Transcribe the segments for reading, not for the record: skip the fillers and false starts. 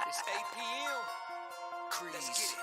It's 8 p.m. Crease. Let's get it.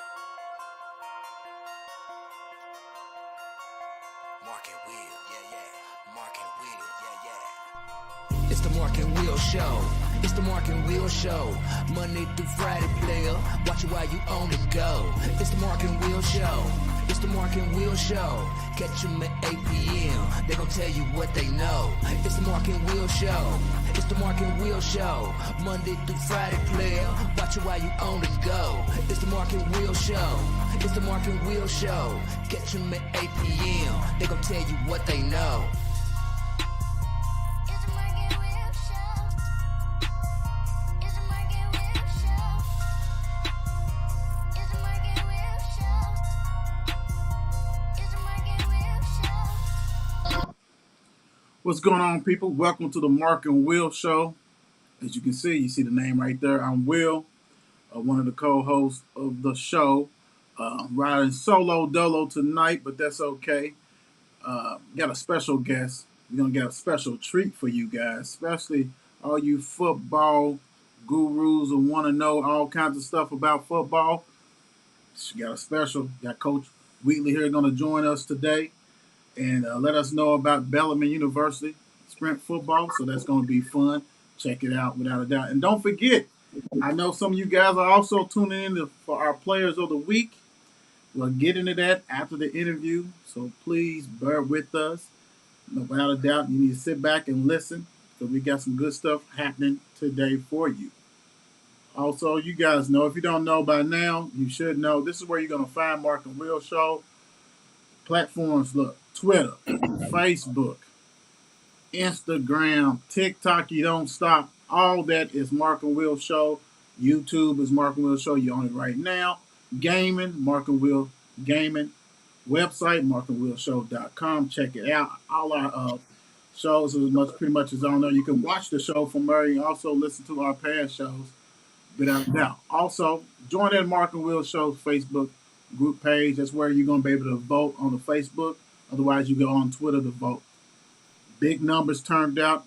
Mark and Will, yeah. Mark and Will, yeah. It's the Mark and Will Show. It's the Mark and Will Show. Monday through Friday, player. Watch it while you on the go. It's the Mark and Will Show. It's the Mark and Will Show. Catch them at 8 p.m. They gon' tell you what they know. It's the Mark and Will Show. It's the Mark and Will Show. Monday through Friday, player. Watch it while you on the go. It's the Mark and Will Show. It's the Mark and Will Show. Catch them at 8 p.m. They gon' tell you what they know. What's going on, people? Welcome to the Mark and Will Show. As you see the name right there. I'm Will, one of the co-hosts of the show. Riding solo dolo tonight, but that's okay. Got a special guest. We're going to get a special treat for you guys, especially all you football gurus who want to know all kinds of stuff about football. Got Coach Wheatley here going to join us today and let us know about Bellarmine University sprint football. So that's going to be fun. Check it out without a doubt. And don't forget, I know some of you guys are also tuning in for our Players of the Week. We'll get into that after the interview. So please bear with us. Without a doubt, you need to sit back and listen because we got some good stuff happening today for you. Also, you guys know, if you don't know by now, you should know, this is where you're going to find Mark and Will Show. Platforms, look, Twitter, Facebook, Instagram, TikTok, you don't stop. All that is Mark and Will Show. YouTube is Mark and Will Show. You're on it right now. Gaming, Mark and Will Gaming. Website, markandwillshow.com. Check it out. All our shows pretty much is on there. You can watch the show from there. You can also listen to our past shows without a doubt. Also, join that Mark and Will Show Facebook group page. That's where you're going to be able to vote on the Facebook. Otherwise, you go on Twitter to vote. Big numbers turned out.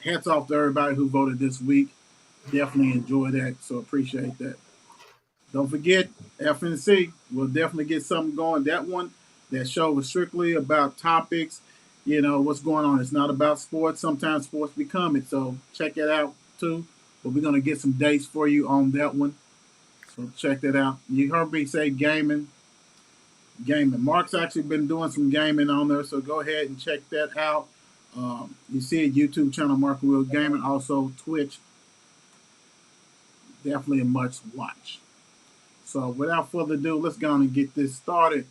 Hats off to everybody who voted this week. Definitely enjoy that, so appreciate that. Don't forget, FNC, we'll definitely get something going. That show was strictly about topics, what's going on. It's not about sports. Sometimes sports become it, so check it out too. But we're going to get some dates for you on that one. So check that out. You heard me say gaming. Mark's actually been doing some gaming on there, so go ahead and check that out. You see a YouTube channel, Mark and Will Gaming, also Twitch. Definitely a must watch. So without further ado, let's go on and get this started.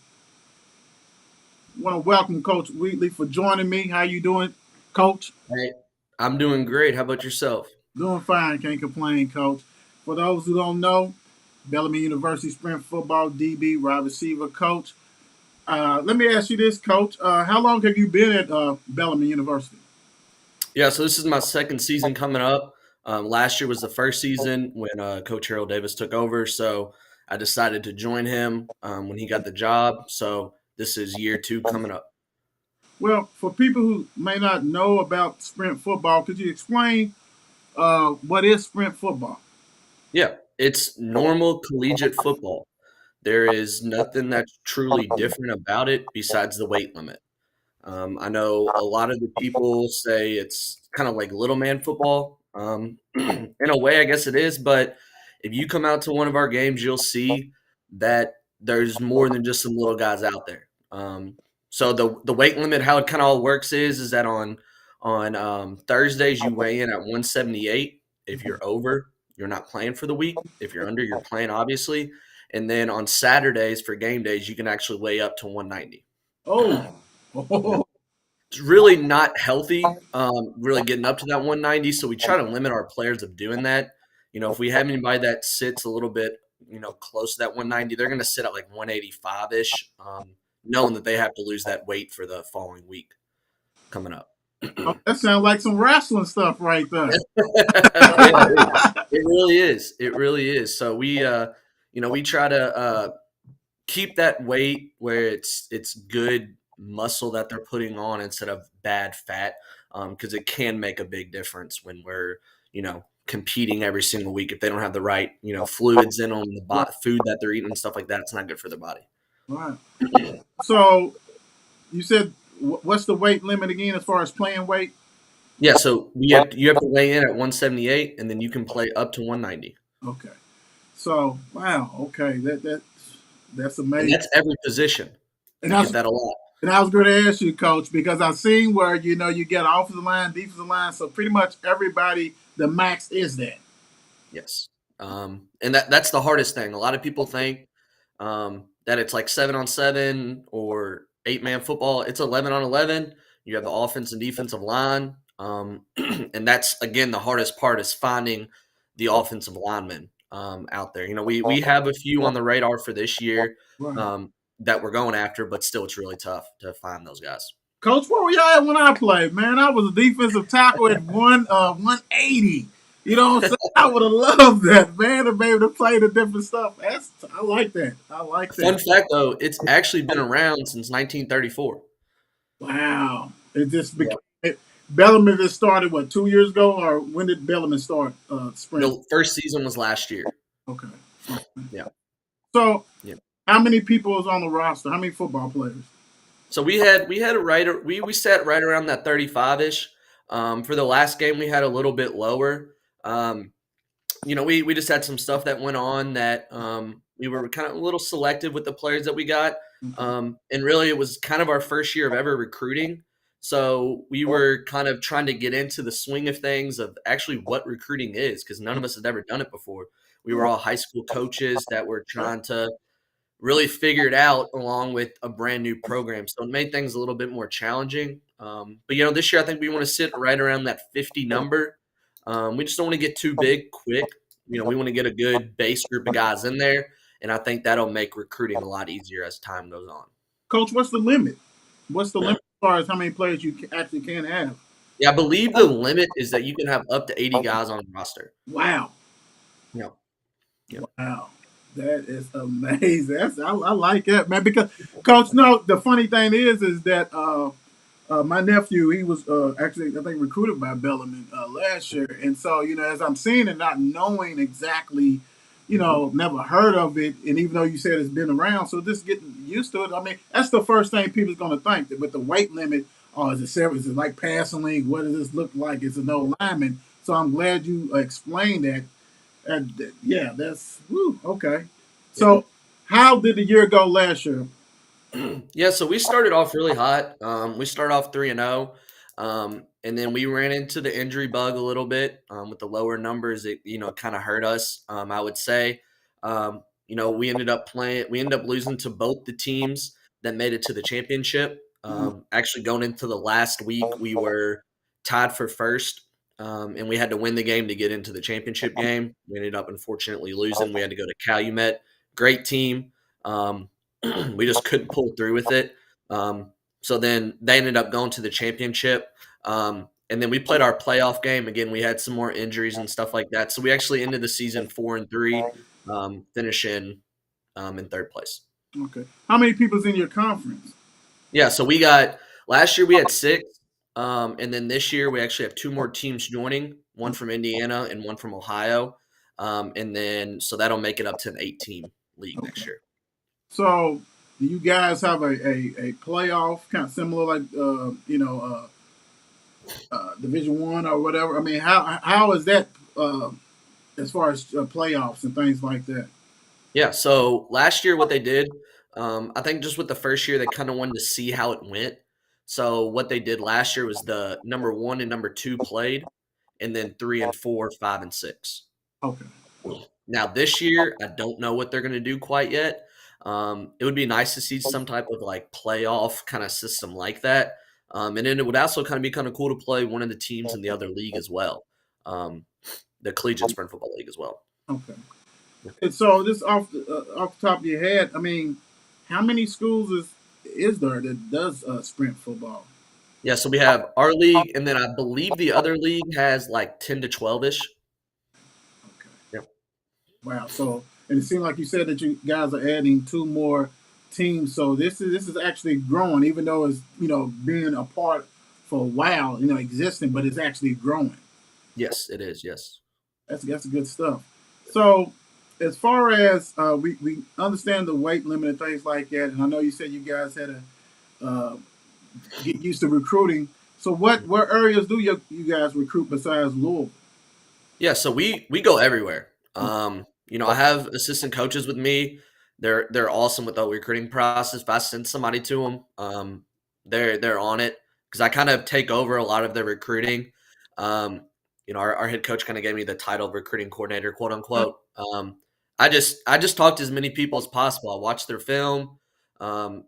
I want to welcome Coach Wheatley for joining me. How you doing, Coach? Hey, I'm doing great. How about yourself? Doing fine. Can't complain, Coach. For those who don't know, Bellarmine University Sprint Football DB, wide receiver coach. Let me ask you this, Coach. How long have you been at Bellarmine University? Yeah, so this is my second season coming up. Last year was the first season when Coach Harold Davis took over, so I decided to join him when he got the job. So this is year 2 coming up. Well, for people who may not know about sprint football, could you explain what is sprint football? Yeah, it's normal collegiate football. There is nothing that's truly different about it besides the weight limit. I know a lot of the people say it's kind of like little man football. In a way, I guess it is. But if you come out to one of our games, you'll see that there's more than just some little guys out there. So the weight limit, how it kind of all works is that on Thursdays you weigh in at 178. If you're over, you're not playing for the week. If you're under, you're playing, obviously. And then on Saturdays for game days, you can actually weigh up to 190. Oh. It's really not healthy, really getting up to that 190. So we try to limit our players of doing that. If we have anybody that sits a little bit, close to that 190, they're going to sit at like 185-ish, knowing that they have to lose that weight for the following week coming up. Oh, that sounds like some wrestling stuff right there. Yeah, it really is. It really is. So we try to keep that weight where it's good muscle that they're putting on instead of bad fat, because it can make a big difference when we're competing every single week if they don't have the right, fluids in them, food that they're eating and stuff like that. It's not good for their body. Right. So you said what's the weight limit again as far as playing weight? Yeah, so you have to weigh in at 178, and then you can play up to 190. Okay. So wow. Okay. That's And amazing. that's every position. And You I get that a lot. was going to ask you, Coach, because I've seen where you get offensive line, defensive line, so pretty much everybody the max is that. Yes. And that's the hardest thing. A lot of people think that it's like 7-on-7 or 8-man football. It's 11-on-11. You have the offense and defensive line. And that's, again, the hardest part is finding the offensive linemen out there. We have a few on the radar for this year Right. that we're going after, but still it's really tough to find those guys. Coach, where were y'all at when I played? Man, I was a defensive tackle at 180. You know what I'm saying? I would have loved that, man, to be able to play the different stuff. I like that. I like Fun that. fact, though, it's actually been around since 1934. Wow. It just became Bellarmine just started, what, 2 years ago? Or when did Bellarmine start sprint? The first season was last year. Okay. Yeah. So, Yeah. how many people is on the roster? How many football players? So we had we sat right around that 35-ish. For the last game, we had a little bit lower. We just had some stuff that went on that we were kind of a little selective with the players that we got. And really, it was kind of our first year of ever recruiting. So we were kind of trying to get into the swing of things of actually what recruiting is, because none of us had ever done it before. We were all high school coaches that were trying to really figure it out along with a brand new program. So it made things a little bit more challenging. But this year I think we want to sit right around that 50 number. We just don't want to get too big quick. We want to get a good base group of guys in there, and I think that'll make recruiting a lot easier as time goes on. Coach, what's the limit? What's the limit as far as how many players you actually can have? Yeah, I believe the limit is that you can have up to 80 guys on the roster. Wow. Yeah. Wow. That is amazing. I like that, man. Because, Coach, no, the funny thing is that my nephew, he was actually, I think, recruited by Bellarmine last year. And so, as I'm seeing it, not knowing exactly, never heard of it. And even though you said it's been around, so just getting used to it. I mean, that's the first thing people's going to think, that with the weight limit, is it several? Is it like passing league? What does this look like? Is it no lineman? So I'm glad you explained that. Yeah, that's okay. So, how did the year go last year? Yeah, so we started off really hot. We started off 3-0, and then we ran into the injury bug a little bit with the lower numbers. It kind of hurt us. I would say, we ended up losing to both the teams that made it to the championship. Actually, going into the last week, we were tied for first. And we had to win the game to get into the championship game. We ended up unfortunately losing. We had to go to Calumet. Great team. We just couldn't pull through with it. So then they ended up going to the championship. And then we played our playoff game. Again, we had some more injuries and stuff like that. So we actually ended the season 4-3, finishing in third place. Okay. How many people's in your conference? Yeah, so last year we had 6. And then this year we actually have 2 more teams joining, one from Indiana and one from Ohio. And then so that'll make it up to an 8-team league next year. So do you guys have a playoff kind of similar like Division I or whatever? I mean, how is that as far as playoffs and things like that? Yeah, so last year what they did, I think just with the first year they kind of wanted to see how it went. So what they did last year was the number 1 and number 2 played, and then 3 and 4, 5 and 6. Okay. Now this year, I don't know what they're going to do quite yet. It would be nice to see some type of like playoff kind of system like that. And then it would also kind of be kind of cool to play one of the teams in the other league as well, the Collegiate Sprint Football League as well. Okay. And so just off the top of your head, I mean, how many schools is there that does sprint football? Yeah, so we have our league, and then I believe the other league has like 10 to 12-ish. Okay. Yep. Wow. So, and it seemed like you said that you guys are adding 2 more teams. So this is actually growing, even though it's being a part for a while, existing, but it's actually growing. Yes, it is. Yes. That's good stuff. So, as far as we understand the weight limit and things like that, and I know you said you guys had to get used to recruiting. So, what areas do you guys recruit besides Louisville? Yeah, so we go everywhere. I have assistant coaches with me. They're awesome with the recruiting process. If I send somebody to them, they're on it because I kind of take over a lot of their recruiting. Our head coach kind of gave me the title of recruiting coordinator, quote unquote. I just talk to as many people as possible. I watch their film,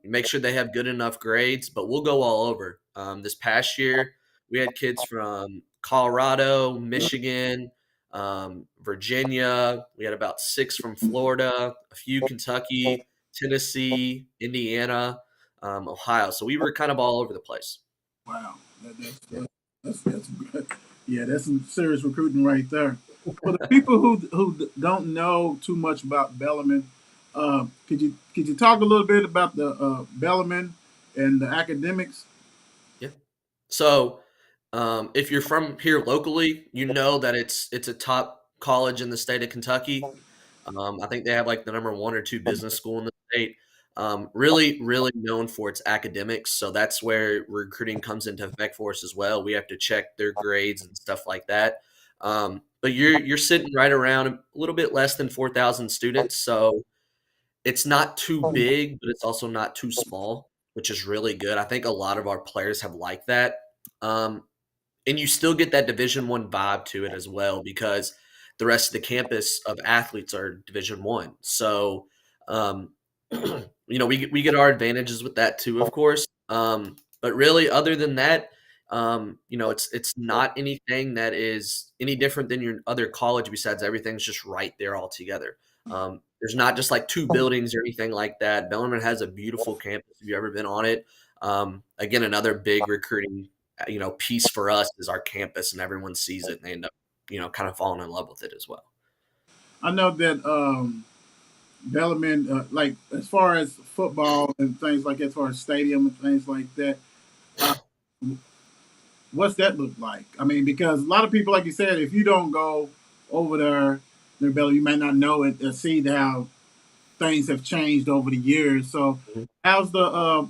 make sure they have good enough grades, but we'll go all over. This past year, we had kids from Colorado, Michigan, Virginia. We had about 6 from Florida, a few Kentucky, Tennessee, Indiana, Ohio. So we were kind of all over the place. Wow, that, that's, Yeah. that's good. Yeah, that's some serious recruiting right there. For the people who don't know too much about Bellarmine, could you talk a little bit about the Bellarmine and the academics? Yeah. So if you're from here locally, you know that it's a top college in the state of Kentucky. I think they have like the number 1 or 2 business school in the state. Really, really known for its academics. So that's where recruiting comes into effect for us as well. We have to check their grades and stuff like that. But you're sitting right around a little bit less than 4,000 students. So it's not too big, but it's also not too small, which is really good. I think a lot of our players have liked that. Um, and you still get that Division 1 vibe to it as well because the rest of the campus of athletes are Division 1. So, um, we get our advantages with that too, of course. But really, other than that, it's not anything that is any different than your other college. Besides, everything's just right there all together. There's not just like 2 buildings or anything like that. Bellarmine has a beautiful campus. If you've ever been on it, again, another big recruiting piece for us is our campus, and everyone sees it and they end up kind of falling in love with it as well. I know that Bellarmine, like as far as football and things like that, as far as stadium and things like that, uh, what's that look like? I mean, because a lot of people, like you said, if you don't go over there, near Bellarmine, you may not know it and see how things have changed over the years. So, Mhm. how's the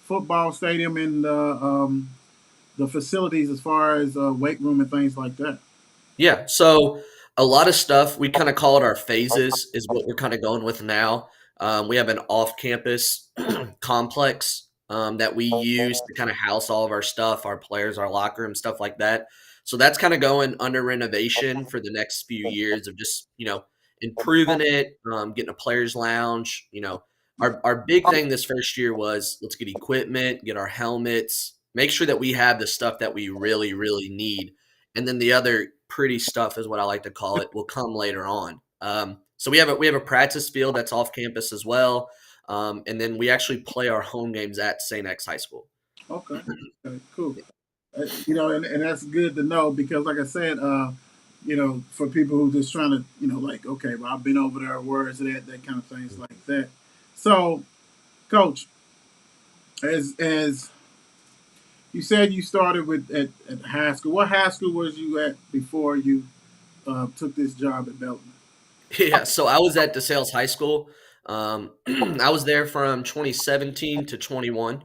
football stadium and the facilities as far as weight room and things like that? Yeah, so a lot of stuff, we kinda call it our phases is what we're kinda going with now. We have an off-campus complex, that we use to kinda house all of our stuff, our players, our locker room, stuff like that. So that's kinda going under renovation for the next few years of just, improving it, getting a players lounge. Our big thing this first year was let's get equipment, get our helmets, make sure that we have the stuff that we really, really need, and then the other pretty stuff is what I like to call it will come later on. So we have a practice field that's off campus as well, and then we actually play our home games at St. X High School. Okay, okay, cool. And that's good to know because, like I said, for people who just trying to, like, okay, well, I've been over there, where is it at, that kind of things like that. So, Coach, as you said, you started at high school. What high school was you at before you took this job at Belton? Yeah, so I was at DeSales High School. I was there from 2017 to 21.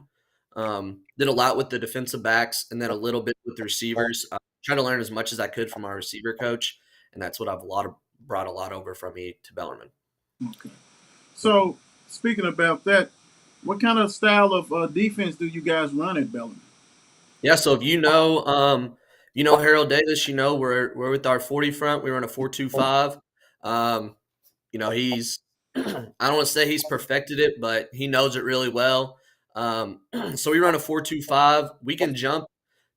Did a lot with the defensive backs and then a little bit with the receivers. Tried to learn as much as I could from our receiver coach, and that's what brought a lot over from me to Bellarmine. Okay. So, speaking about that, what kind of style of defense do you guys run at Belton? Yeah, so if Harold Davis, we're with our 40 front. We run a 4-2-5. Um, he's I don't want to say he's perfected it, but he knows it really well. So we run a 4-2-5. We can jump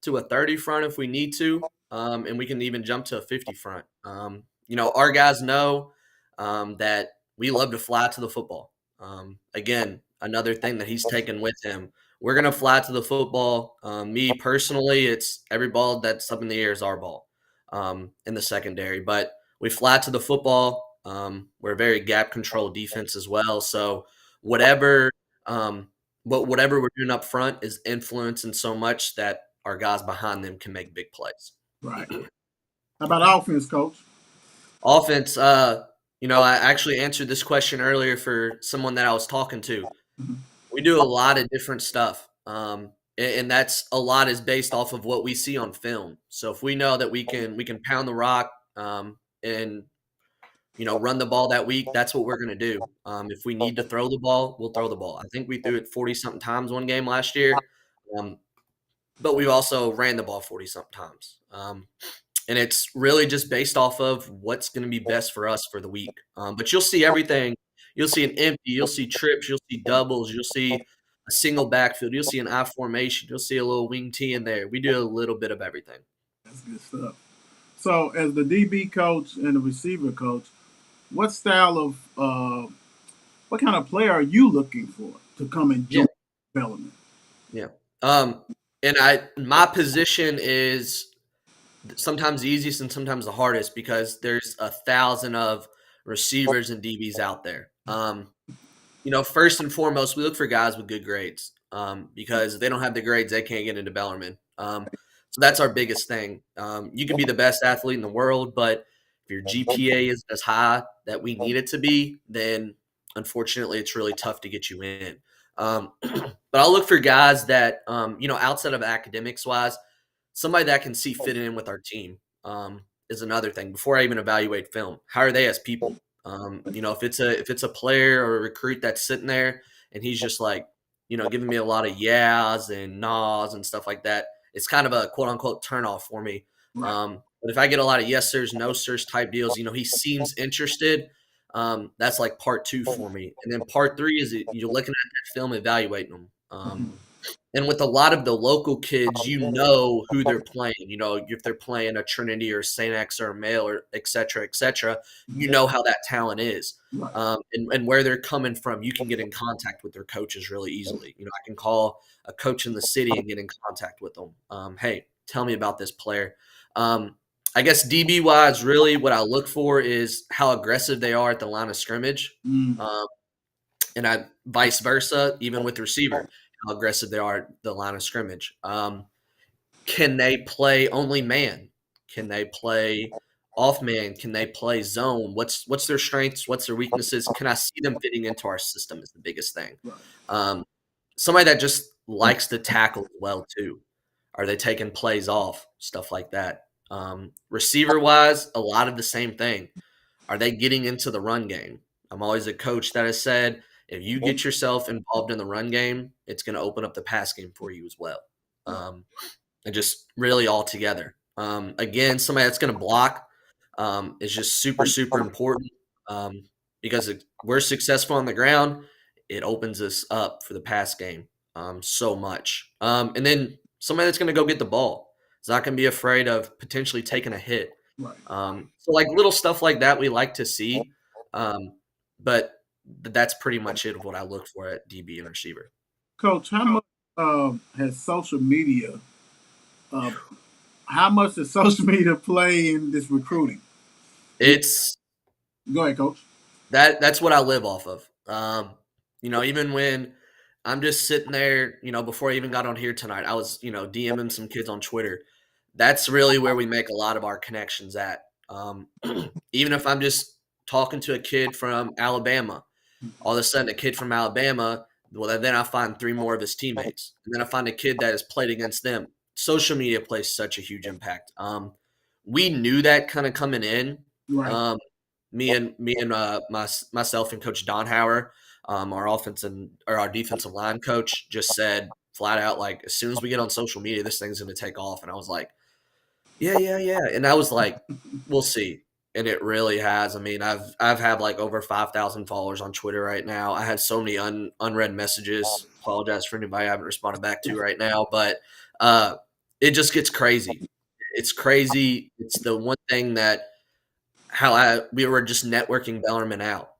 to a 30 front if we need to, and we can even jump to a 50 front. Our guys know that we love to fly to the football. Again, another thing that he's taken with him. We're gonna fly to the football. Me personally, it's every ball that's up in the air is our ball in the secondary. But we fly to the football. We're a very gap control defense as well. So whatever, um, whatever we're doing up front is influencing so much that our guys behind them can make big plays. Right. How about offense, Coach? Offense, I actually answered this question earlier for someone that I was talking to. Mhm. We do a lot of different stuff. And that's a lot is based off of what we see on film. So if we know that we can pound the rock and run the ball that week, that's what we're going to do. If we need to throw the ball, we'll throw the ball. I think we threw it 40 something times one game last year, um, but we also ran the ball 40 something times. And it's really just based off of what's going to be best for us for the week. But you'll see everything. You'll see an empty. You'll see trips. You'll see doubles. You'll see a single backfield. You'll see an I formation. You'll see a little wing T in there. We do a little bit of everything. That's good stuff. So, as the DB coach and the receiver coach, what style of what kind of player are you looking for to come and Yeah, join Bellarmine? yeah. And my position is sometimes the easiest and sometimes the hardest because there's 1,000 of receivers and DBs out there. First and foremost, we look for guys with good grades because if they don't have the grades, they can't get into Bellarmine. So that's our biggest thing. You can be the best athlete in the world, but if your GPA is as high that we need it to be, then unfortunately, it's really tough to get you in. But I'll look for guys that, outside of academics wise, somebody that can see fit in with our team is another thing. Before I even evaluate film, how are they as people? If it's a player or a recruit that's sitting there and he's just like, giving me a lot of yeahs and nahs and stuff like that, it's kind of a quote unquote turn off for me. Right. But if I get a lot of yes sirs, no sirs type deals, he seems interested. That's like part two for me, and then part three is you're looking at that film, evaluating them. Mhm. And with a lot of the local kids, who they're playing. If they're playing a Trinity or St. X or a Male or et cetera, et cetera, you know how that talent is. Right. And where they're coming from, you can get in contact with their coaches really easily. I can call a coach in the city and get in contact with them. Hey, tell me about this player. I guess DB wise, really what I look for is how aggressive they are at the line of scrimmage. Mm. Um, and I vice versa, even with the receiver, how aggressive they are at the line of scrimmage. Can they play only man? Can they play off man? Can they play zone? What's their strengths? What's their weaknesses? Can I see them fitting into our system is the biggest thing. Right. Um, Somebody that just likes to tackle well too. Are they taking plays off? Stuff like that. Receiver wise, a lot of the same thing. Are they getting into the run game? I'm always a coach that has said, if you get yourself involved in the run game, it's going to open up the pass game for you as well. Um, and just really all together. Again, somebody that's going to block is just super, super important because if we're successful on the ground, it opens us up for the pass game so much. And then somebody that's going to go get the ball is not going to be afraid of potentially taking a hit. Right. So like little stuff like that we like to see, but that's pretty much it of what I look for at DB and receiver. Coach, how much has social media? Uh, how much does social media play in this recruiting? It's Go ahead, Coach. that's what I live off of. Even when I'm just sitting there, before I even got on here tonight, I was, DMing some kids on Twitter. That's really where we make a lot of our connections at. Even if I'm just talking to a kid from Alabama, all of a sudden a kid from Alabama, well, then I find three more of his teammates. And then I find a kid that has played against them. Social media plays such a huge impact. We knew that kind of coming in. Right. Myself and Coach Don Hauer, our defensive line coach, just said flat out, like, as soon as we get on social media, this thing's going to take off. And I was like, yeah, yeah, yeah. And I was like, we'll see. And it really has. I mean, I've had like over 5,000 followers on Twitter right now. I had so many unread messages. Apologize for anybody I haven't responded back to right now, but it just gets crazy. It's crazy. It's the one thing that we were just networking Bellarmine out,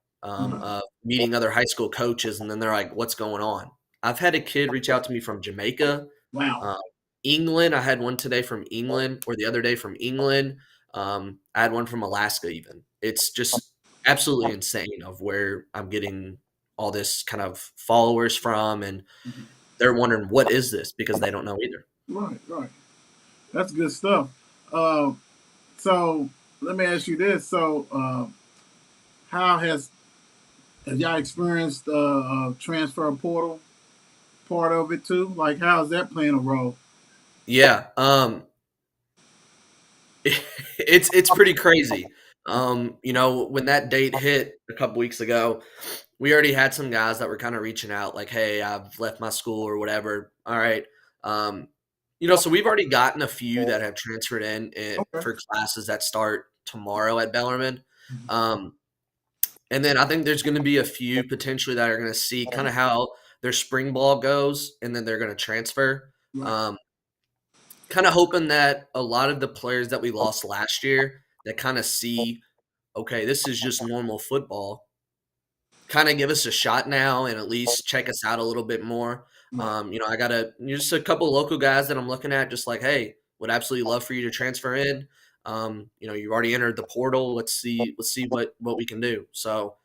meeting other high school coaches, and then they're like, "What's going on?" I've had a kid reach out to me from Jamaica, Wow. England. I had one today from England, or the other day from England. I had one from Alaska. Even it's just absolutely insane of where I'm getting all this kind of followers from, and Mhm. they're wondering what is this because they don't know either. Right. Right. That's good stuff. Uh, so let me ask you this. So, how has y'all experienced transfer portal part of it too? Like, how's that playing a role? Yeah, it's pretty crazy. When that date hit a couple weeks ago, we already had some guys that were kind of reaching out, like, "Hey, I've left my school or whatever." All right, so we've already gotten a few that have transferred in Okay. for classes that start tomorrow at Bellarmine. Um, and then I think there's going to be a few potentially that are going to see kind of how their spring ball goes, and then they're going to transfer. Right. Um, Kind of hoping that a lot of the players that we lost last year that kind of see, okay, this is just normal football, kind of give us a shot now and at least check us out a little bit more. Right. I got just a couple local guys that I'm looking at, just like, hey, would absolutely love for you to transfer in. You've already entered the portal. Let's see what we can do. So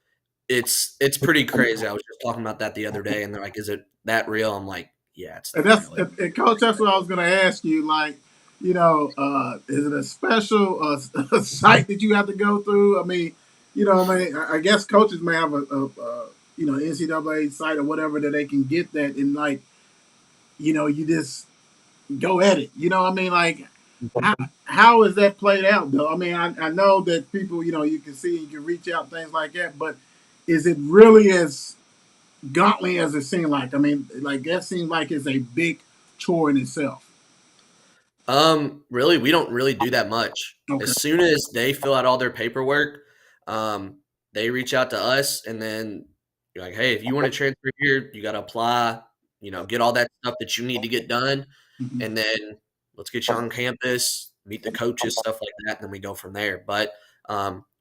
it's pretty crazy. I was just talking about that the other day, and they're like, "Is it that real?" I'm like, "Yeah, it's And that that's real." and coach. That's what I was going to ask you. Like, is it a special site that you have to go through? I mean, I guess coaches may have a NCAA site or whatever that they can get that, and like, you just go at it. You know what I mean? Like, how, how is that played out though? I mean, I know that people, you can see, you can reach out, things like that, but is it really as gauntly as it seemed like? I mean, like that seems like it's a big chore in itself. Really, we don't really do that much. Okay. As soon as they fill out all their paperwork, they reach out to us, and then you're like, "Hey, if you want to transfer here, you got to apply. Get all that stuff that you need to get done, Mhm. and then let's get you on campus, meet the coaches, stuff like that, and then we go from there." But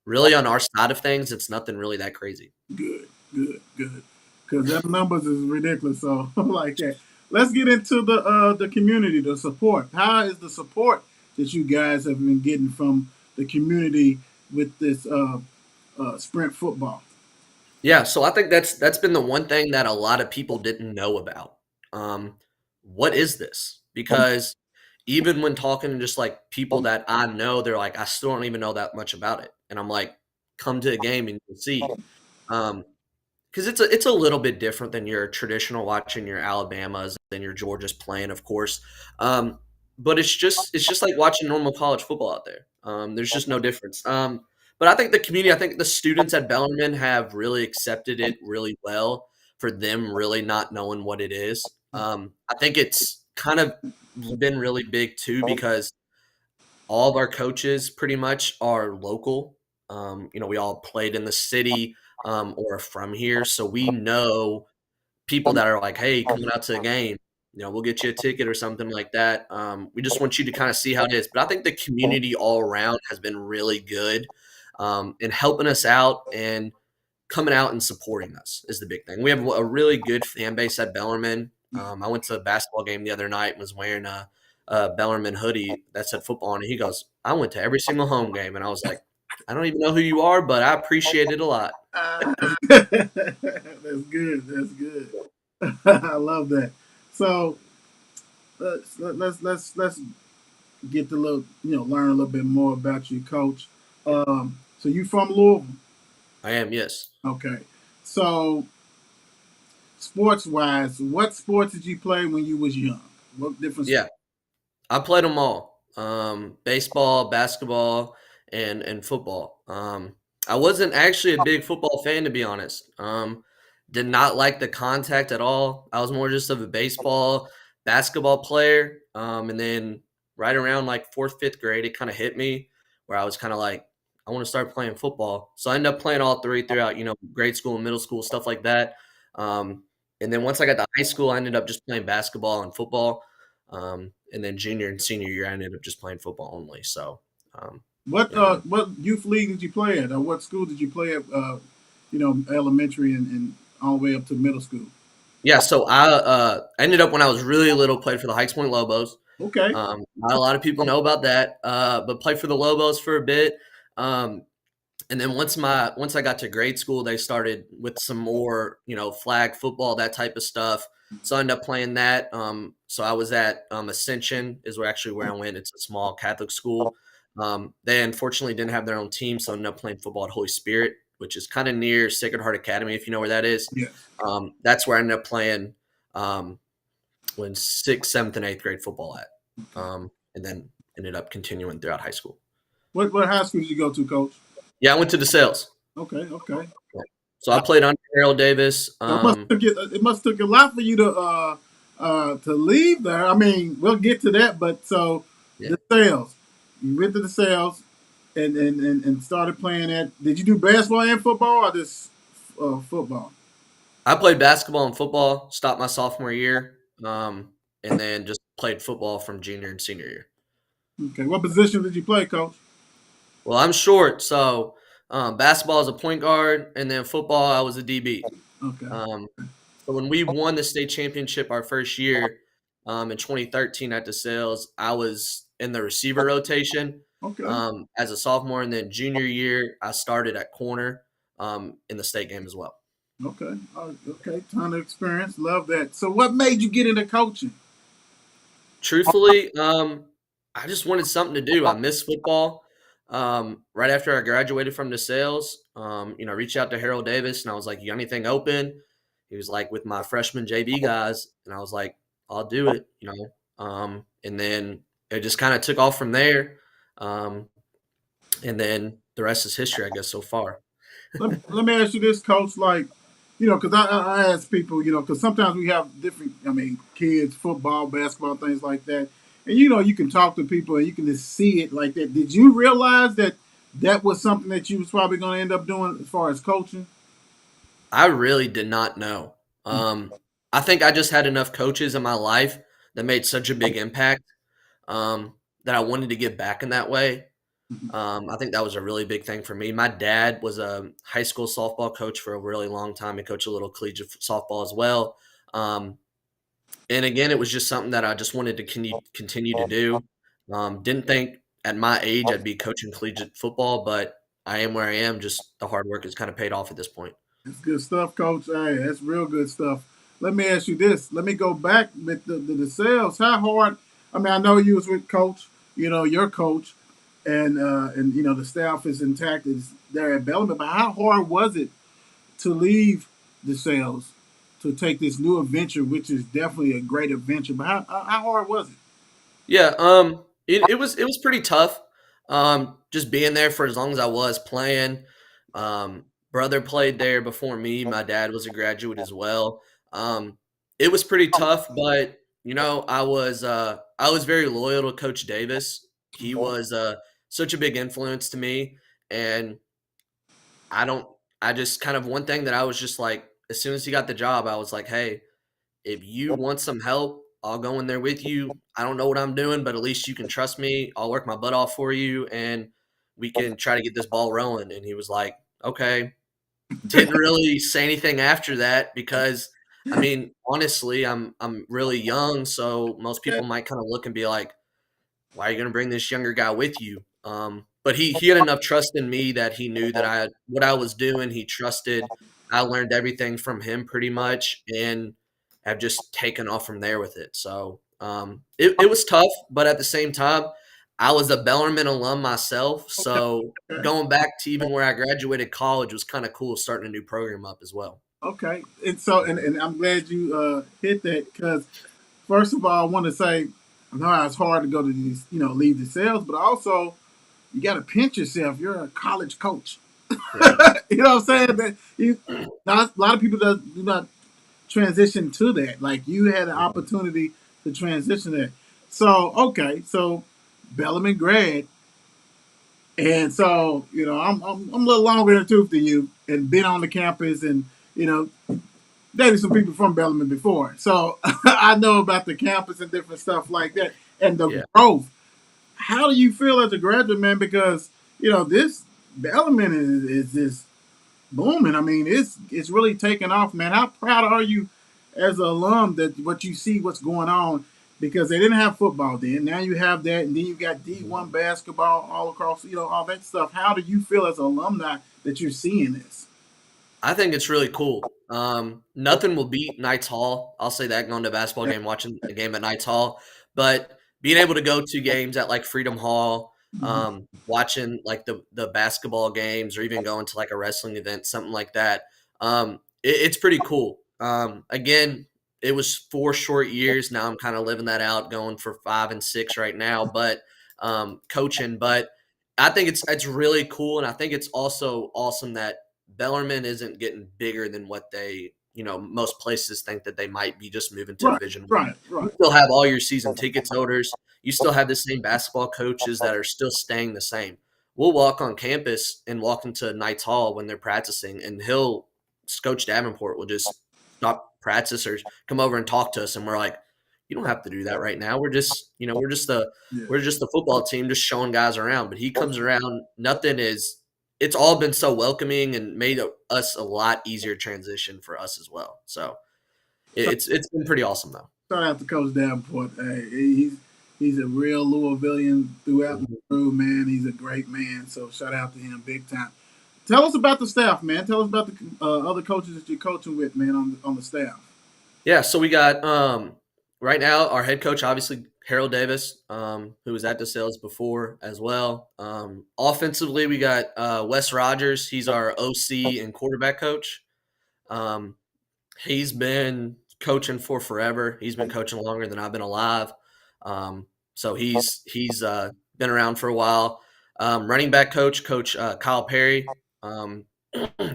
really, on our side of things, it's nothing really that crazy. Good, good, good. Because them numbers is ridiculous. So like that. Let's get into the community, the support. How is the support that you guys have been getting from the community with this sprint football? Yeah, so I think that's been the one thing that a lot of people didn't know about. Um, what is this? Because even when talking to just like people that I know, they're like, I still don't even know that much about it. And I'm like, come to a game and you'll see. Um, because it's a little bit different than your traditional watching your Alabamas and your Georgias playing, of course. Um, but it's just like watching normal college football out there. There's just no difference. But I think the community, I think the students at Bellarmine have really accepted it really well for them really not knowing what it is. I think it's kind of been really big too because all of our coaches pretty much are local. We all played in the city or from here, so we know people that are like, "Hey, coming out to a game, we'll get you a ticket or something like that." We just want you to kind of see how it is. But I think the community all around has been really good in helping us out and coming out and supporting us is the big thing. We have a really good fan base at Bellarmine. I went to a basketball game the other night and was wearing a Bellarmine hoodie that said football on it. He goes, "I went to every single home game," and I was like, "I don't even know who you are, but I appreciate it a lot." That's good. That's good. I love that. So let's get to learn a little bit more about you, Coach. So you from Louisville? I am, yes. Okay. So sports wise, what sports did you play when you was young? What different Yeah, I played them all. Baseball, basketball, and football. I wasn't actually a big football fan to be honest. Did not like the contact at all. I was more just of a baseball, basketball player. And then right around like fourth, fifth grade, it kind of hit me where I was kind of like, I want to start playing football. So I ended up playing all three throughout, grade school and middle school, stuff like that. Um, and then once I got to high school, I ended up just playing basketball and football. And then junior and senior year, I ended up just playing football only. So, what yeah, man. what youth league did you play at, or what school did you play at? Elementary and all the way up to middle school. Yeah, so I ended up when I was really little, played for the Heights Point Lobos. Okay. Not a lot of people know about that, but played for the Lobos for a bit. Um, and then once I got to grade school, they started with some more, flag football, that type of stuff. So I ended up playing that. So I was at Ascension is where I went. It's a small Catholic school. They unfortunately didn't have their own team, so I ended up playing football at Holy Spirit, which is kind of near Sacred Heart Academy, if you know where that is. Yes. That's where I ended up playing when 6th, 7th, and 8th grade football at, and then ended up continuing throughout high school. What high school did you go to, Coach? Yeah, I went to DeSales. Okay, okay. So I played under Harold Davis. It must took a lot for you to leave there. I mean, we'll get to that, but so Yeah. the sales. You went to the sales and started playing that. Did you do basketball and football or just football? I played basketball and football, stopped my sophomore year, and then just played football from junior and senior year. Okay. What position did you play, Coach? Well, I'm short, so basketball is a point guard, and then football I was a DB. Okay. So when we won the state championship our first year in 2013 at DeSales, I was in the receiver rotation Okay. as a sophomore, and then junior year I started at corner in the state game as well. Okay. Okay. Ton of experience. Love that. So, what made you get into coaching? Truthfully, I just wanted something to do. I missed football. Right after I graduated from DeSales, reached out to Harold Davis and I was like, "You got anything open?" He was like, "With my freshman JV guys," and I was like, "I'll do it," and then it just kind of took off from there. And then the rest is history, I guess, so far. Let me ask you this, Coach. Like, because I ask people, because sometimes we have different, I mean, kids, football, basketball, things like that. And, you can talk to people and you can just see it like that. Did you realize that that was something that you was probably going to end up doing as far as coaching? I really did not know. I think I just had enough coaches in my life that made such a big impact that I wanted to give back in that way. I think that was a really big thing for me. My dad was a high school softball coach for a really long time. He coached a little collegiate softball as well. And again, it was just something that I just wanted to continue to do. Didn't think at my age I'd be coaching collegiate football, but I am where I am. Just the hard work has kind of paid off at this point. That's good stuff, Coach. Hey, that's real good stuff. Let me ask you this. Let me go back with the sales. How hard? I mean, I know you was with Coach. Your coach, and the staff is intact. Is there at Bellarmine? But how hard was it to leave the sales to take this new adventure, which is definitely a great adventure? But how hard was it? Yeah, it was pretty tough. Just being there for as long as I was playing. Brother played there before me. My dad was a graduate as well. It was pretty tough, but I was very loyal to Coach Davis. He was such a big influence to me, and I don't. I just kind of one thing that I was just like, as soon as he got the job, I was like, hey, if you want some help, I'll go in there with you. I don't know what I'm doing, but at least you can trust me. I'll work my butt off for you, and we can try to get this ball rolling. And he was like, okay. Didn't really say anything after that because, I mean, honestly, I'm really young, so most people might kind of look and be like, why are you going to bring this younger guy with you? But he had enough trust in me that he knew that what I was doing. He trusted. I learned everything from him pretty much, and have just taken off from there with it. So it was tough, but at the same time, I was a Bellarmine alum myself. So going back to even where I graduated college was kind of cool, starting a new program up as well. Okay, and I'm glad you hit that because first of all, I want to say I know it's hard to go to these, leave the sales, but also you got to pinch yourself. You're a college coach. You know what I'm saying? Now, a lot of people do not transition to that. Like you had an opportunity to transition that. So okay, so Bellarmine grad, and so I'm a little longer in the tooth than you, and been on the campus, and dated some people from Bellarmine before, so I know about the campus and different stuff like that, and the growth. How do you feel as a graduate, man? Because this Bellarmine is just booming. I mean, it's really taking off, man. How proud are you as an alum that what you see, what's going on? Because they didn't have football then. Now you have that, and then you got D1 basketball all across, all that stuff. How do you feel as an alumni that you're seeing this? I think it's really cool. Nothing will beat Knights Hall. I'll say that, going to a basketball game, watching a game at Knights Hall. But being able to go to games at like Freedom Hall, watching like the basketball games or even going to like a wrestling event, something like that. It's pretty cool. Again, it was 4 short years. Now I'm kind of living that out, going for 5 and 6 right now, but coaching. But I think it's really cool, and I think it's also awesome that Bellarmine isn't getting bigger than what they, most places think that they might be just moving to Right, Division One. right, right. You still have all your season tickets holders. You still have the same basketball coaches that are still staying the same. We'll walk on campus and walk into Knights Hall when they're practicing, and Coach Davenport will just stop practice or come over and talk to us, and we're like, you don't have to do that right now. We're just, Yeah. we're just the football team, just showing guys around. But he comes around, it's all been so welcoming and made us a lot easier transition for us as well. So it's been pretty awesome though. Shout out to Coach Davenport. Hey, he's a real Louisvillian throughout and through, man. He's a great man. So shout out to him big time. Tell us about the staff, man. Tell us about the other coaches that you're coaching with, man, on the staff. Yeah, so we got right now our head coach, obviously Harold Davis, who was at DeSales before as well. Offensively, we got Wes Rogers. He's our OC and quarterback coach. Um, he's been coaching for forever. He's been coaching longer than I've been alive. So he's been around for a while. Running back coach, Kyle Perry.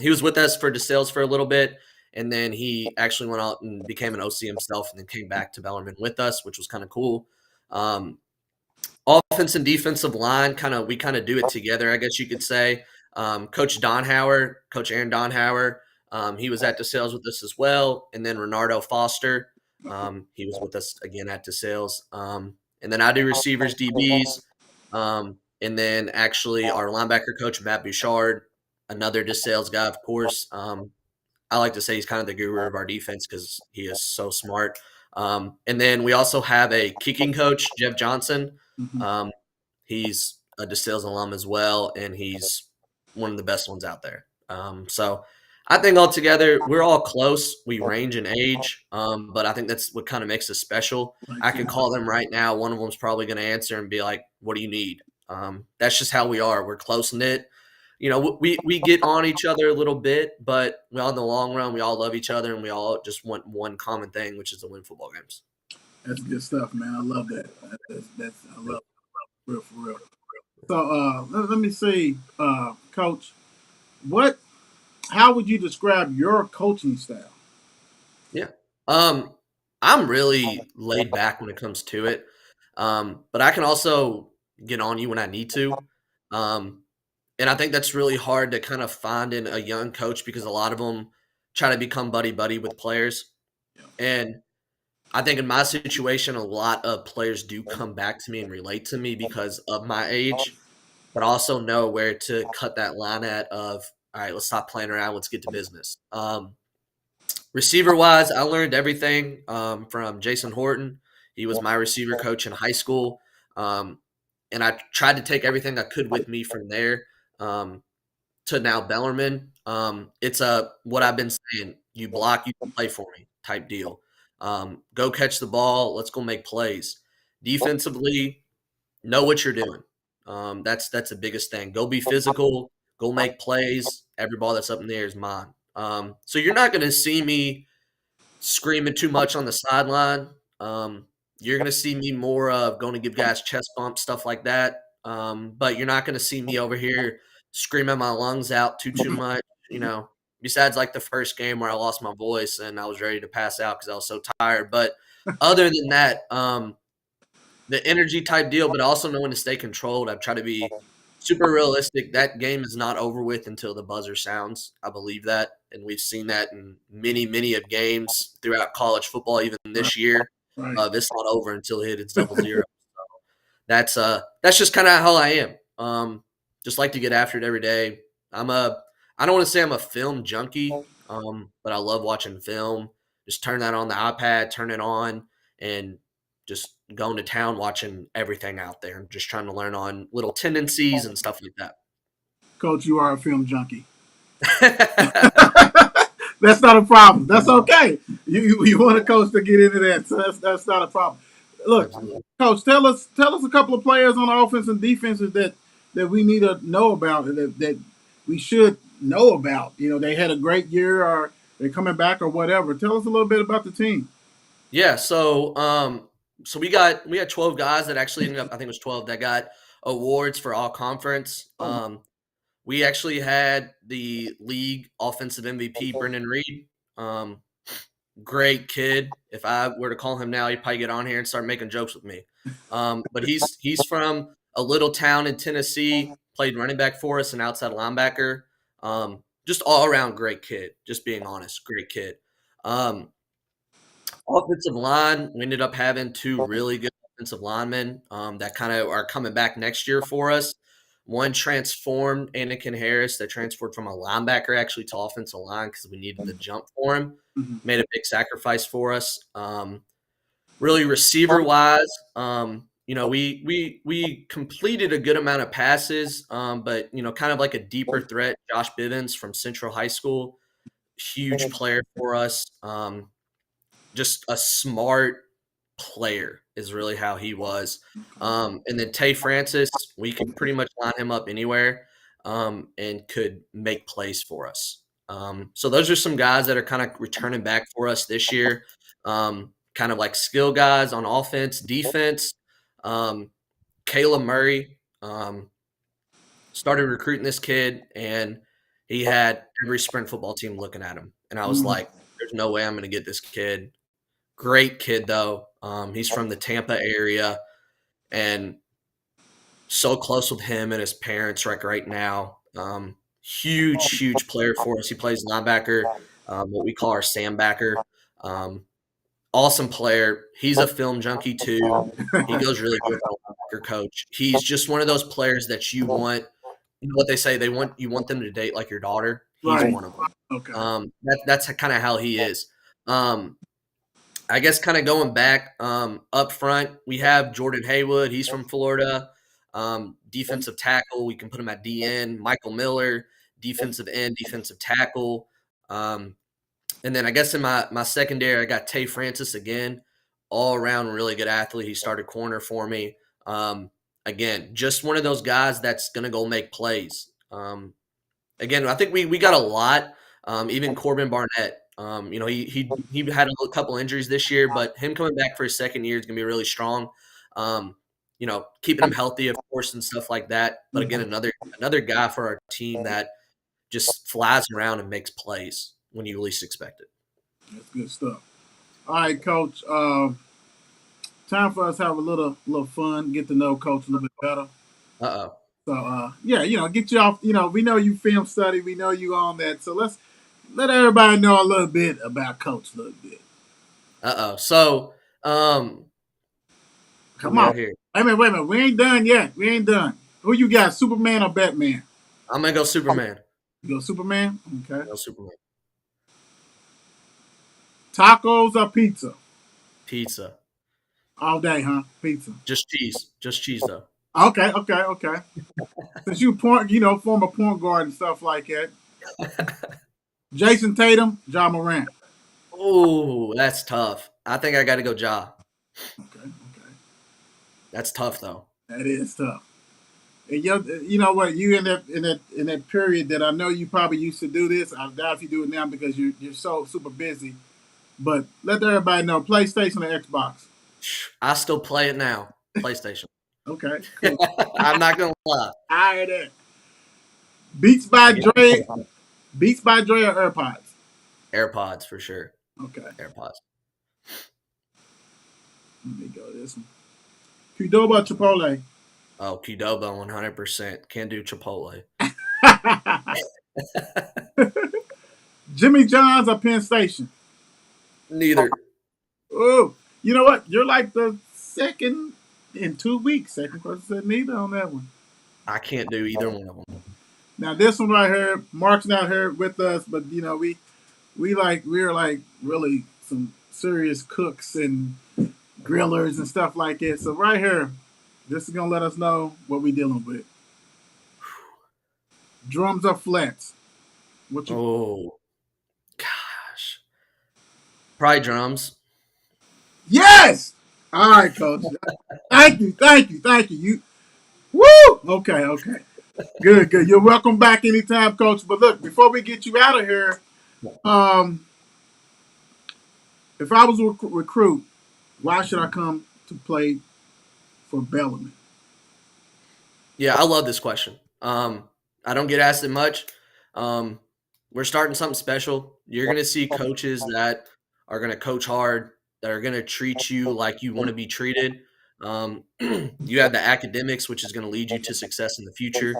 He was with us for DeSales for a little bit, and then he actually went out and became an OC himself, and then came back to Bellarmine with us, which was kind of cool. Offense and defensive line, we kind of do it together, I guess you could say. Coach Aaron Donhauer, he was at DeSales with us as well, and then Renardo Foster, he was with us again at DeSales. And then I do receivers, DBs, and then actually our linebacker coach Matt Bouchard, another DeSales guy, of course. I like to say he's kind of the guru of our defense because he is so smart. And then we also have a kicking coach, Jeff Johnson. Mm-hmm. He's a DeSales alum as well, and he's one of the best ones out there. So I think altogether we're all close. We range in age, but I think that's what kind of makes us special. I could call them right now. One of them's probably going to answer and be like, "What do you need?" That's just how we are. We're close knit. We get on each other a little bit, but in the long run, we all love each other, and we all just want one common thing, which is to win football games. That's good stuff, man. I love that. I love it. For real. So let me see, Coach. How would you describe your coaching style? Yeah. I'm really laid back when it comes to it. But I can also get on you when I need to. And I think that's really hard to kind of find in a young coach because a lot of them try to become buddy with players. And I think in my situation, a lot of players do come back to me and relate to me because of my age, but also know where to cut that line at of, all right, let's stop playing around. Let's get to business. Receiver wise, I learned everything from Jason Horton. He was my receiver coach in high school. And I tried to take everything I could with me from there to now Bellarmine. It's what I've been saying. You block, you play for me type deal. Go catch the ball. Let's go make plays. Defensively, know what you're doing. That's the biggest thing. Go be physical. Go make plays. Every ball that's up in the air is mine. So you're not going to see me screaming too much on the sideline. You're going to see me more of going to give guys chest bumps, stuff like that. But you're not going to see me over here screaming my lungs out too much. Besides like the first game where I lost my voice and I was ready to pass out because I was so tired. But other than that, the energy type deal, but also knowing to stay controlled. I've tried to be super realistic. That game is not over with until the buzzer sounds. I believe that. And we've seen that in many of games throughout college football, even this year. Right. It's not over until it hits 0-0. So that's just kind of how I am. Just like to get after it every day. I don't want to say I'm a film junkie, but I love watching film. Just turn that on the iPad, turn it on, and just going to town watching everything out there and just trying to learn on little tendencies and stuff like that. Coach, you are a film junkie. That's not a problem. That's okay. You want a coach to get into that, so that's not a problem. Look, Absolutely. Coach, tell us a couple of players on the offense and defenses that we need to know about that we should know about. You know, they had a great year or they're coming back or whatever. Tell us a little bit about the team. Yeah, so we had 12 guys that actually ended up, I think it was 12 that got awards for all conference. Oh, We actually had the league offensive MVP, Brendan Reed. Um, Great kid. If I were to call him now, he'd probably get on here and start making jokes with me. But he's from a little town in Tennessee, played running back for us and outside linebacker. Just all around great kid, just being honest, great kid. Um, Offensive line, we ended up having two really good offensive linemen that kind of are coming back next year for us. One transformed Anakin Harris that transferred from a linebacker actually to offensive line because we needed the jump for him. mhm. Made a big sacrifice for us. Really receiver wise, we completed a good amount of passes, but kind of like a deeper threat. Josh Bivens from Central High School, huge player for us. Just a smart player is really how he was. And then Tay Francis, we could pretty much line him up anywhere and could make plays for us. So those are some guys that are kind of returning back for us this year. Kind of like skill guys on offense, defense. Kayla Murray started recruiting this kid, and he had every sprint football team looking at him. And I was Mhm. like, there's no way I'm going to get this kid. Great kid, though. He's from the Tampa area and so close with him and his parents right now. Huge player for us. He plays linebacker, what we call our sandbacker. Um, awesome player. He's a film junkie too. He goes really good with our linebacker coach. He's just one of those players that you want. You know what they say? You want them to date like your daughter. He's Right. one of them. Okay. That's kind of how he is. I guess kind of going back up front, we have Jordan Haywood. He's from Florida. Defensive tackle, we can put him at DN. Michael Miller, defensive end, defensive tackle. And then I guess in my secondary, I got Tay Francis again, all around really good athlete. He started corner for me. Again, just one of those guys that's going to go make plays. Again, I think we got a lot. Even Corbin Barnett. He had a couple injuries this year, but him coming back for his second year is gonna be really strong. Keeping him healthy, of course, and stuff like that. But again, another guy for our team that just flies around and makes plays when you least expect it. That's good stuff. All right, Coach. Time for us to have a little fun, get to know Coach a little bit better. Uh So yeah, get you off. We know you film study. We know you on that. So let's let everybody know a little bit about Coach a little bit. oh. So who Come we on. got here? Wait a minute. We ain't done yet. We ain't done. Who you got? Superman or Batman? I'm gonna go Superman. You go Superman. Okay. Go Superman. Tacos or pizza? Pizza. All day, huh? Pizza. Just cheese. Just cheese though. Okay. Since you former point guard and stuff like that. Jason Tatum, John Morant. Oh, that's tough. I think I got to go Ja. Okay. That's tough though. That is tough. And you know what? You in that period that I know you probably used to do this. I doubt if you do it now because you're so super busy. But let everybody know: PlayStation or Xbox. I still play it now. PlayStation. Okay, cool. I'm not gonna lie. I heard that. Beats by Dre. Beats by Dre or AirPods. AirPods for sure. Okay, AirPods. let me go this one. Qdoba or Chipotle. Oh, Qdoba 100%. Can't do Chipotle. Jimmy John's or Penn Station. Neither. Oh, you know what? You're like the second in 2 weeks. Second person said neither on that one. I can't do either one of them. Now this one right here, Mark's not here with us, but we're like really some serious cooks and grillers and stuff like that. So right here, this is gonna let us know what we dealing with. Drums or flats? What you? Oh, gosh. Probably drums. Yes. All right, coach. Thank you. You woo. Okay. Good. You're welcome back anytime, coach. But look, before we get you out of here, um, if I was a recruit, why should I come to play for Bellarmine? Yeah, I love this question. I don't get asked it much. Um, we're starting something special. You're going to see coaches that are going to coach hard, that are going to treat you like you want to be treated. You have the academics, which is going to lead you to success in the future.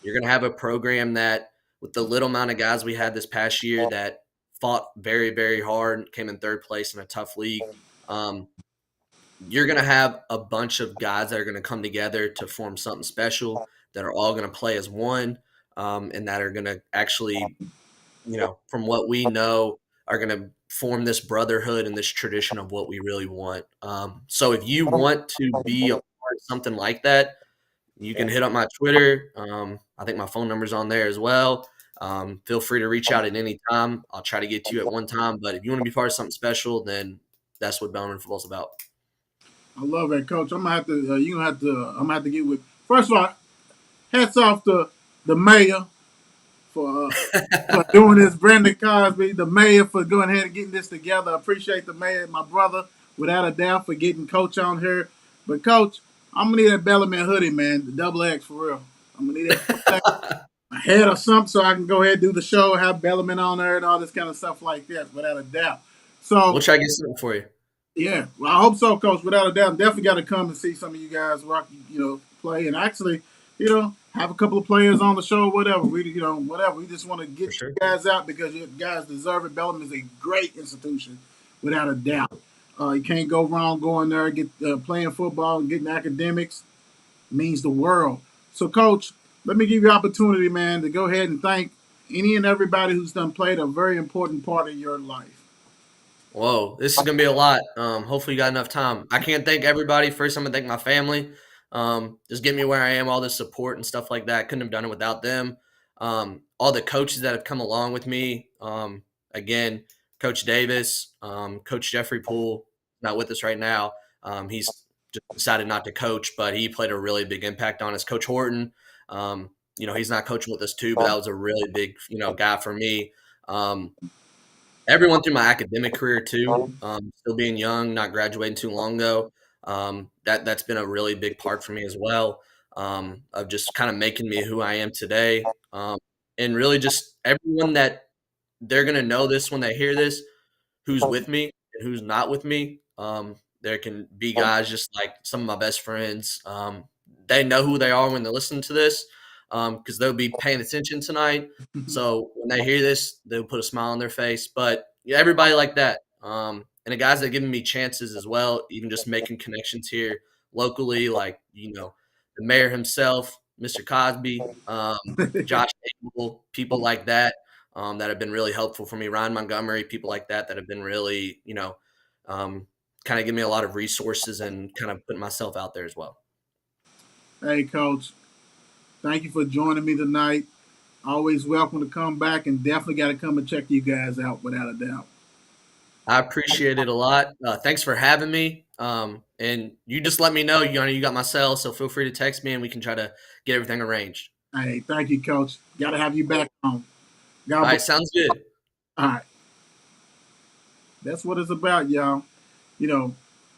You're going to have a program that, with the little amount of guys we had this past year that fought very, very hard, came in third place in a tough league. Um, you're going to have a bunch of guys that are going to come together to form something special that are all going to play as one, and that are going to actually, from what we know, are going to form this brotherhood and this tradition of what we really want. So if you want to be a part of something like that, you can hit up my Twitter. I think my phone number's on there as well. Feel free to reach out at any time. I'll try to get to you at one time. But if you want to be part of something special, then that's what Bellarmine Football's about. I love that, coach. I'm gonna have to. You gonna have to. I'm gonna have to get with. First of all, hats off to the mayor for doing this. Brandon Cosby, the mayor, for going ahead and getting this together. I appreciate the mayor, my brother, without a doubt, for getting coach on here. But coach, I'm gonna need that Bellarmine hoodie, man, the double X for real. I'm gonna need that a head or something so I can go ahead and do the show, have Bellarmine on there, and all this kind of stuff like that, without a doubt. We'll So try to get something for you. yeah, well, I hope so, Coach. Without a doubt, definitely got to come and see some of you guys rock, play, and actually, have a couple of players on the show, whatever. Whatever. We just want to For get you sure. guys out because you guys deserve it. Bellarmine is a great institution, without a doubt. You can't go wrong going there, get playing football, and getting academics means the world. So, Coach, let me give you opportunity, man, to go ahead and thank any and everybody who's done played a very important part of your life. Whoa, this is gonna be a lot. Hopefully you got enough time. I can't thank everybody. First, I'm gonna thank my family. Just getting me where I am, all the support and stuff like that. I couldn't have done it without them. All the coaches that have come along with me. Again, Coach Davis, Coach Jeffrey Poole, not with us right now. He's just decided not to coach, but he played a really big impact on us. Coach Horton, he's not coaching with us too, but that was a really big, guy for me. Everyone through my academic career too, still being young, not graduating too long ago. That's been a really big part for me as well, of just kind of making me who I am today. And really just everyone that they're gonna know this when they hear this, who's with me and who's not with me. There can be guys just like some of my best friends. They know who they are when they listen to this, because they'll be paying attention tonight. So when they hear this, they'll put a smile on their face. But yeah, everybody like that. And the guys that giving me chances as well, even just making connections here locally, like, the mayor himself, Mr. Cosby, Josh Abel, people like that have been really helpful for me. Ryan Montgomery, people like that have been really, kind of give me a lot of resources and kind of putting myself out there as well. Hey, Coach, thank you for joining me tonight. Always welcome to come back, and definitely got to come and check you guys out without a doubt. I appreciate it a lot. Thanks for having me. And you just let me know. You got my cell, so feel free to text me and we can try to get everything arranged. Hey, thank you, Coach. Got to have you back on. God All right, bless. sounds good. All right, that's what it's about, y'all. You know,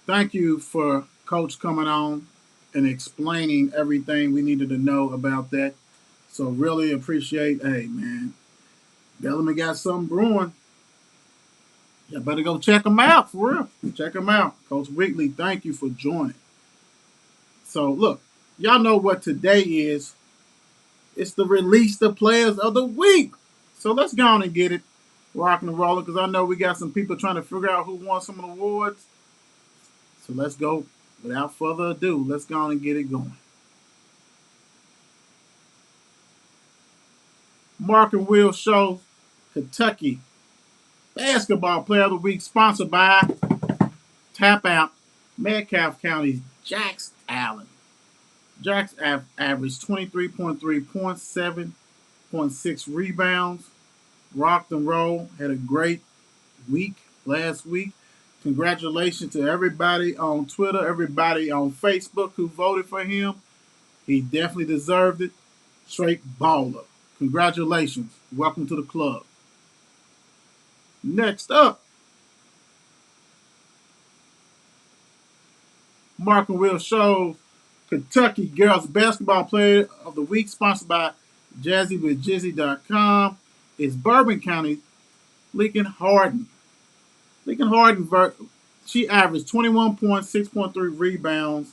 thank you for Coach coming on and explaining everything we needed to know about that. So really appreciate. Hey, man, Bellamy got something brewing. You better go check them out for real. Check them out, Coach Wheatley. Thank you for joining. So look, y'all know what today is. It's the release the players of the week. So let's go on and get it rocking and rolling because I know we got some people trying to figure out who won some of the awards. So let's go. Without further ado, let's go on and get it going. Mark and Will Show, Kentucky Basketball Player of the Week, sponsored by Tap Out, Metcalfe County's Jax Allen. Jax averaged 23.3 points, 7.6 rebounds, rocked and roll, had a great week last week. Congratulations to everybody on Twitter, everybody on Facebook who voted for him. He definitely deserved it. Straight baller. Congratulations. Welcome to the club. Next up, Mark and Will Show Kentucky Girls Basketball Player of the Week, sponsored by JazzyWithJizzy.com. It's Bourbon County, Lincoln Harden. Lincoln Harden, she averaged 21 points, 6.3 rebounds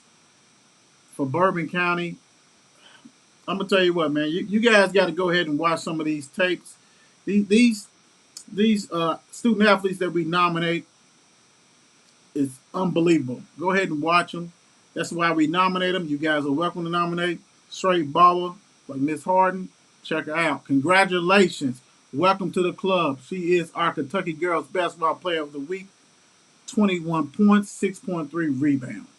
for Bourbon County. I'm going to tell you what, man. You guys got to go ahead and watch some of these tapes. These student athletes that we nominate is unbelievable. Go ahead and watch them. That's why we nominate them. You guys are welcome to nominate. Straight baller like Miss Harden. Check her out. Congratulations. Welcome to the club. She is our Kentucky Girls Basketball Player of the Week. 21 points, 6.3 rebounds.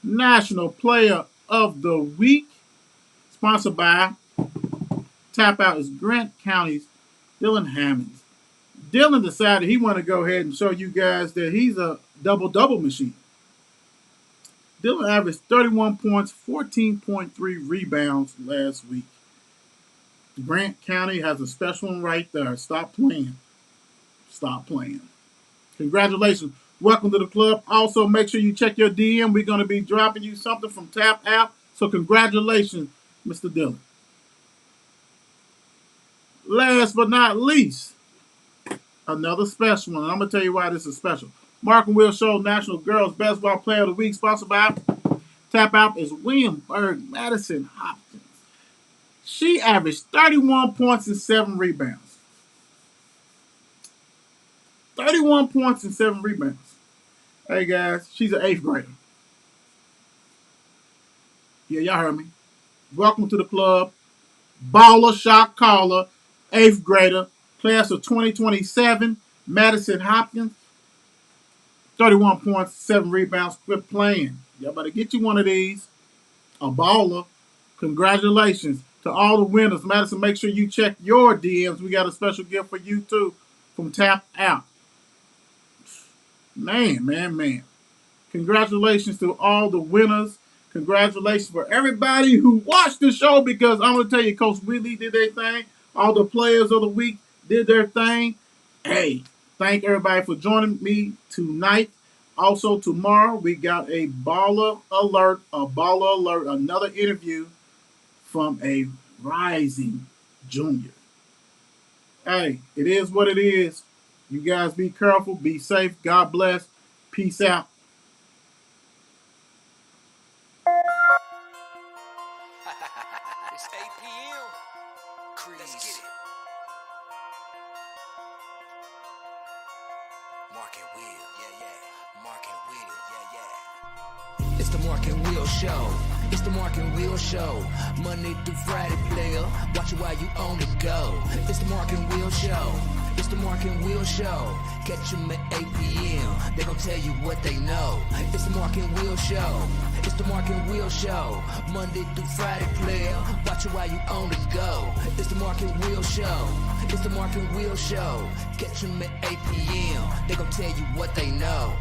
National Player of the Week, sponsored by Tap Out, is Grant County's Dylan Hammonds. Dylan decided he wanted to go ahead and show you guys that he's a double-double machine. Dylan averaged 31 points, 14.3 rebounds last week. Grant County has a special one right there. Stop playing. Stop playing. Congratulations. Welcome to the club. Also, make sure you check your DM. We're going to be dropping you something from Tap App. So congratulations, Mr. Dylan. Last but not least, another special one. And I'm going to tell you why this is special. Mark and Will Show National Girls Basketball Player of the Week, sponsored by Tap App, is Williamsburg Madison Hopkins. She averaged 31 points and 7 rebounds. 31 points and 7 rebounds. Hey, guys, she's an 8th grader. Yeah, y'all heard me. Welcome to the club. Baller, shot caller, 8th grader, class of 2027, Madison Hopkins. 31 points, 7 rebounds. Quit playing. Y'all better get you one of these. A baller. Congratulations to all the winners. Madison, make sure you check your DMs. We got a special gift for you, too, from Tap Out. Man. Congratulations to all the winners. Congratulations for everybody who watched the show, because I'm going to tell you, Coach Wheatley did their thing. All the players of the week did their thing. Hey, thank everybody for joining me tonight. Also, tomorrow, we got a baller alert, another interview from a rising junior. Hey, it is what it is. You guys be careful, be safe. God bless. Peace out. It's 8 p.m. Let's get it. Mark and Will, yeah. Mark and Will, yeah. It's the Mark and Will Show. It's the Mark and Will Show. Monday through Friday, player. Watch it while you on the go. It's the Mark and Will Show. It's the Mark and Will Show. Catch them at 8 p.m. They gon' tell you what they know. It's the Mark and Will Show. It's the Mark and Will Show. Monday through Friday, player. Watch it while you on the go. It's the Mark and Will Show. It's the Mark and Will Show. Catch them at 8 p.m. They gon' tell you what they know.